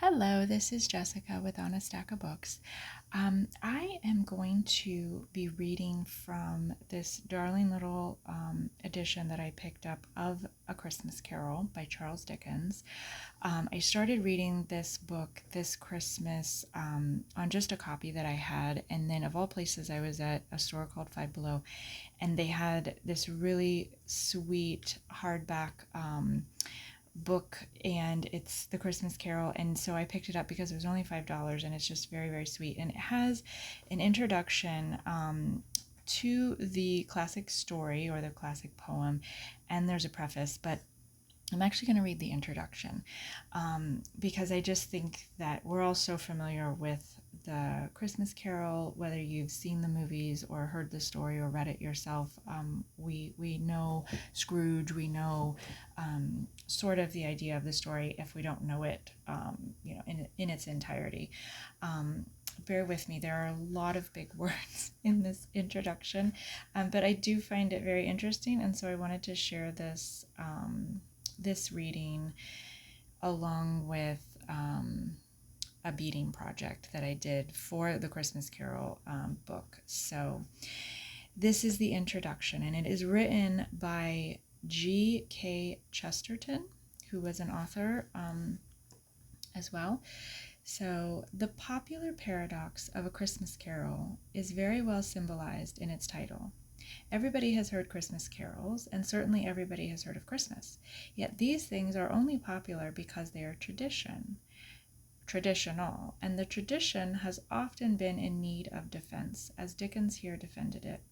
Hello, this is Jessica with On a Stack of Books. I am going to be reading from this darling little edition that I picked up of A Christmas Carol by Charles Dickens. I started reading this book this Christmas on just a copy that I had, and then of all places, I was at a store called Five Below, and they had this really sweet hardback book, and it's The Christmas Carol, and so I picked it up because it was only $5, and it's just very, very sweet, and it has an introduction to the classic story or the classic poem, and there's a preface, but I'm actually going to read the introduction because I just think that we're all so familiar with the Christmas Carol, whether you've seen the movies or heard the story or read it yourself. We know Scrooge, we know sort of the idea of the story if we don't know it, in its entirety. Bear with me, there are a lot of big words in this introduction, but I do find it very interesting, and so I wanted to share this reading along with a beading project that I did for the Christmas Carol book. So this is the introduction, and it is written by G.K. Chesterton, who was an author as well. So the popular paradox of A Christmas Carol is very well symbolized in its title. Everybody has heard Christmas carols, and certainly everybody has heard of Christmas. Yet these things are only popular because they are traditional, and the tradition has often been in need of defense, as Dickens here defended it.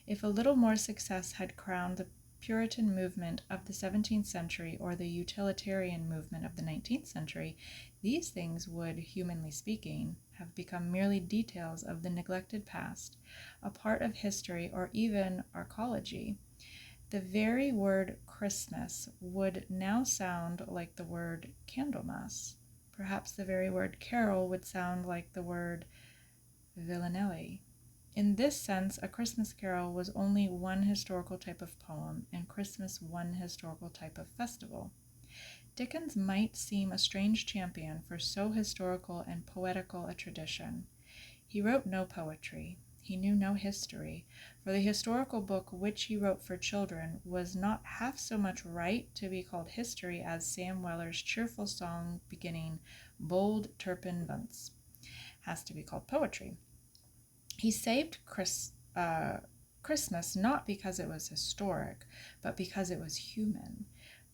If a little more success had crowned the Puritan movement of the 17th century or the utilitarian movement of the 19th century, these things would, humanly speaking, have become merely details of the neglected past, a part of history or even archaeology. The very word Christmas would now sound like the word Candlemas. Perhaps the very word carol would sound like the word villanelle. In this sense, A Christmas Carol was only one historical type of poem, and Christmas one historical type of festival. Dickens might seem a strange champion for so historical and poetical a tradition. He wrote no poetry. He knew no history, for the historical book which he wrote for children was not half so much right to be called history as Sam Weller's cheerful song beginning Bold Turpin Bunce has to be called poetry. He saved Christmas not because it was historic, but because it was human.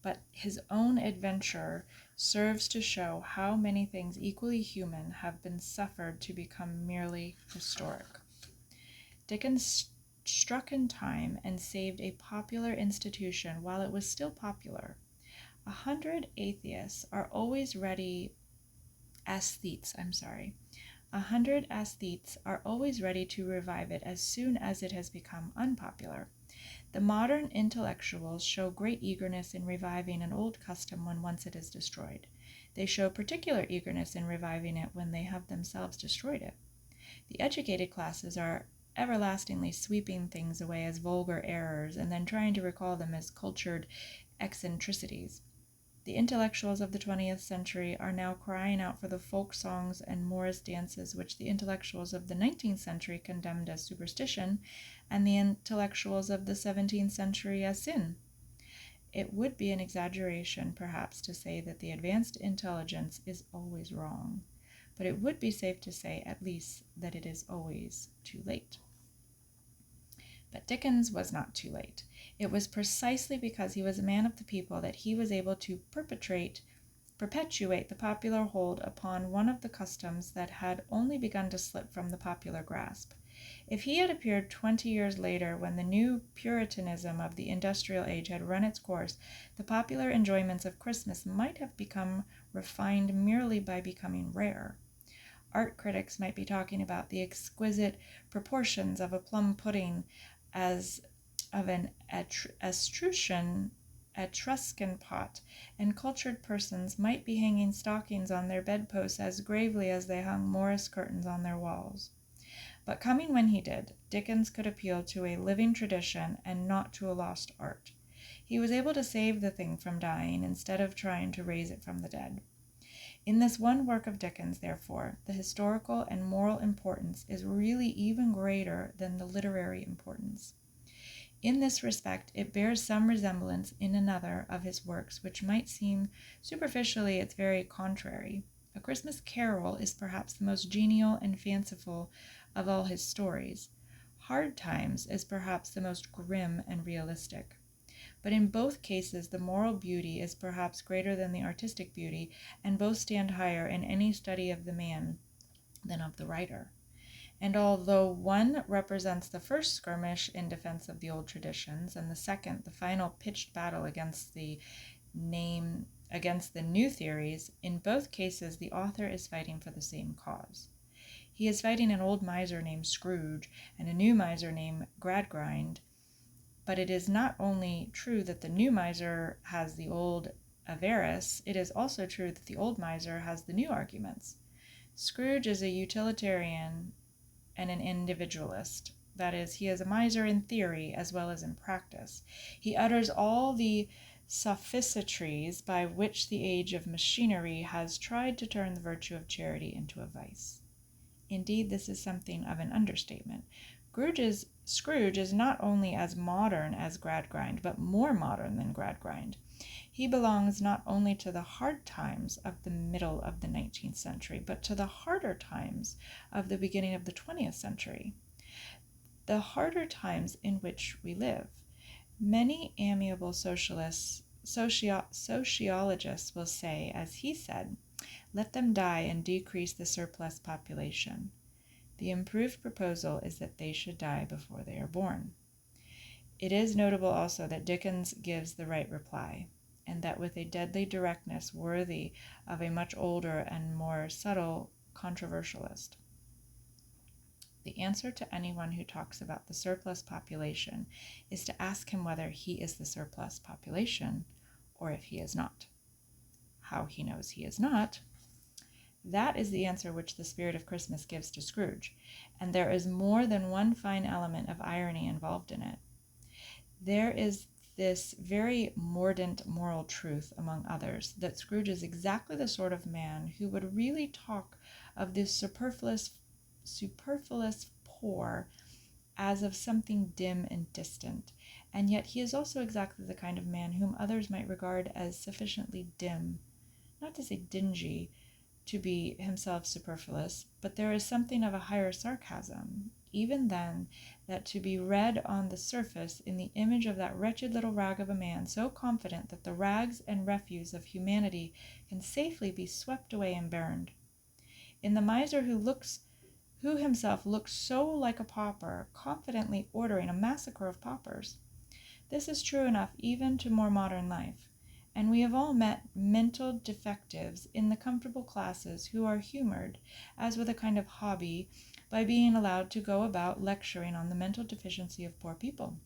But his own adventure serves to show how many things equally human have been suffered to become merely historic. Dickens struck in time and saved a popular institution while it was still popular. 100 atheists are always ready, aesthetes, I'm sorry. 100 aesthetes are always ready to revive it as soon as it has become unpopular. The modern intellectuals show great eagerness in reviving an old custom when once it is destroyed. They show particular eagerness in reviving it when they have themselves destroyed it. The educated classes are everlastingly sweeping things away as vulgar errors and then trying to recall them as cultured eccentricities. The intellectuals of the 20th century are now crying out for the folk songs and Morris dances which the intellectuals of the 19th century condemned as superstition, and the intellectuals of the 17th century as sin. It would be an exaggeration, perhaps, to say that the advanced intelligence is always wrong, but it would be safe to say, at least, that it is always too late. But Dickens was not too late. It was precisely because he was a man of the people that he was able to perpetuate the popular hold upon one of the customs that had only begun to slip from the popular grasp. If he had appeared 20 years later, when the new Puritanism of the industrial age had run its course, the popular enjoyments of Christmas might have become refined merely by becoming rare. Art critics might be talking about the exquisite proportions of a plum pudding as of an Etruscan pot, and cultured persons might be hanging stockings on their bedposts as gravely as they hung Morris curtains on their walls. But coming when he did, Dickens could appeal to a living tradition and not to a lost art. He was able to save the thing from dying instead of trying to raise it from the dead. In this one work of Dickens, therefore, the historical and moral importance is really even greater than the literary importance. In this respect, it bears some resemblance in another of his works, which might seem superficially its very contrary. A Christmas Carol is perhaps the most genial and fanciful of all his stories. Hard Times is perhaps the most grim and realistic. But in both cases, the moral beauty is perhaps greater than the artistic beauty, and both stand higher in any study of the man than of the writer. And although one represents the first skirmish in defense of the old traditions, and the second the final pitched battle against the new theories, in both cases the author is fighting for the same cause. He is fighting an old miser named Scrooge and a new miser named Gradgrind. But it is not only true that the new miser has the old avarice, it is also true that the old miser has the new arguments. Scrooge is a utilitarian and an individualist. That is, he is a miser in theory as well as in practice. He utters all the sophistries by which the age of machinery has tried to turn the virtue of charity into a vice. Indeed, this is something of an understatement. Scrooge is not only as modern as Gradgrind, but more modern than Gradgrind. He belongs not only to the hard times of the middle of the 19th century, but to the harder times of the beginning of the 20th century. The harder times in which we live. Many amiable sociologists will say, as he said, "Let them die and decrease the surplus population." The improved proposal is that they should die before they are born. It is notable also that Dickens gives the right reply, and that with a deadly directness worthy of a much older and more subtle controversialist. The answer to anyone who talks about the surplus population is to ask him whether he is the surplus population or if he is not. How he knows he is not, that is the answer which the spirit of Christmas gives to Scrooge, and there is more than one fine element of irony involved in it. There is this very mordant moral truth, among others, that Scrooge is exactly the sort of man who would really talk of the superfluous poor as of something dim and distant, and yet he is also exactly the kind of man whom others might regard as sufficiently dim, not to say dingy, to be himself superfluous, but there is something of a higher sarcasm, even then, that to be read on the surface in the image of that wretched little rag of a man, so confident that the rags and refuse of humanity can safely be swept away and burned. In the miser who himself looks so like a pauper, confidently ordering a massacre of paupers. This is true enough even to more modern life. And we have all met mental defectives in the comfortable classes who are humored, as with a kind of hobby, by being allowed to go about lecturing on the mental deficiency of poor people.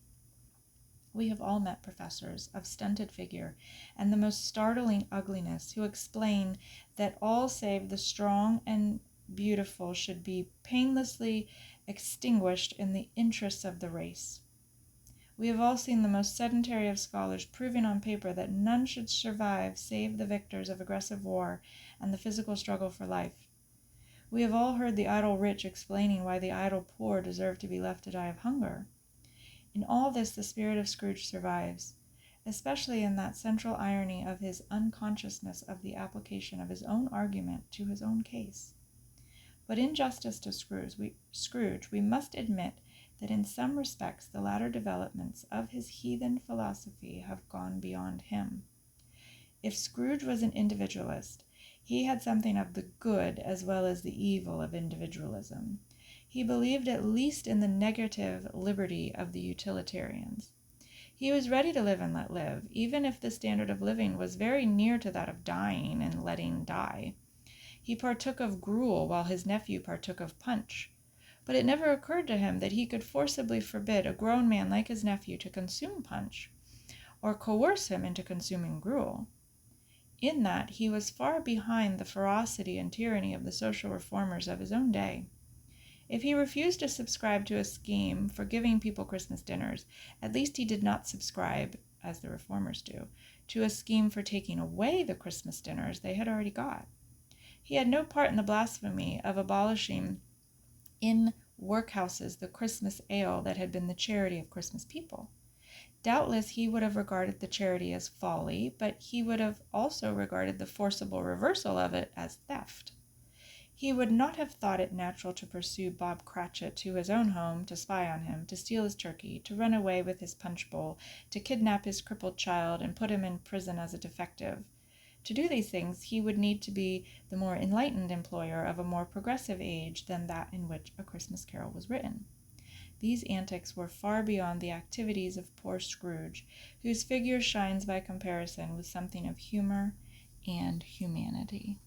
We have all met professors of stunted figure and the most startling ugliness who explain that all save the strong and beautiful should be painlessly extinguished in the interests of the race. We have all seen the most sedentary of scholars proving on paper that none should survive save the victors of aggressive war and the physical struggle for life. We have all heard the idle rich explaining why the idle poor deserve to be left to die of hunger. In all this the spirit of Scrooge survives, especially in that central irony of his unconsciousness of the application of his own argument to his own case. But in justice to Scrooge, we must admit that in some respects the latter developments of his heathen philosophy have gone beyond him. If Scrooge was an individualist, he had something of the good as well as the evil of individualism. He believed at least in the negative liberty of the utilitarians. He was ready to live and let live, even if the standard of living was very near to that of dying and letting die. He partook of gruel while his nephew partook of punch. But it never occurred to him that he could forcibly forbid a grown man like his nephew to consume punch, or coerce him into consuming gruel. In that, he was far behind the ferocity and tyranny of the social reformers of his own day. If he refused to subscribe to a scheme for giving people Christmas dinners, at least he did not subscribe, as the reformers do, to a scheme for taking away the Christmas dinners they had already got. He had no part in the blasphemy of abolishing in workhouses the Christmas ale that had been the charity of Christmas people. Doubtless he would have regarded the charity as folly, but he would have also regarded the forcible reversal of it as theft. He would not have thought it natural to pursue Bob Cratchit to his own home, to spy on him, to steal his turkey, to run away with his punch bowl, to kidnap his crippled child and put him in prison as a defective. To do these things, he would need to be the more enlightened employer of a more progressive age than that in which A Christmas Carol was written. These antics were far beyond the activities of poor Scrooge, whose figure shines by comparison with something of humour and humanity.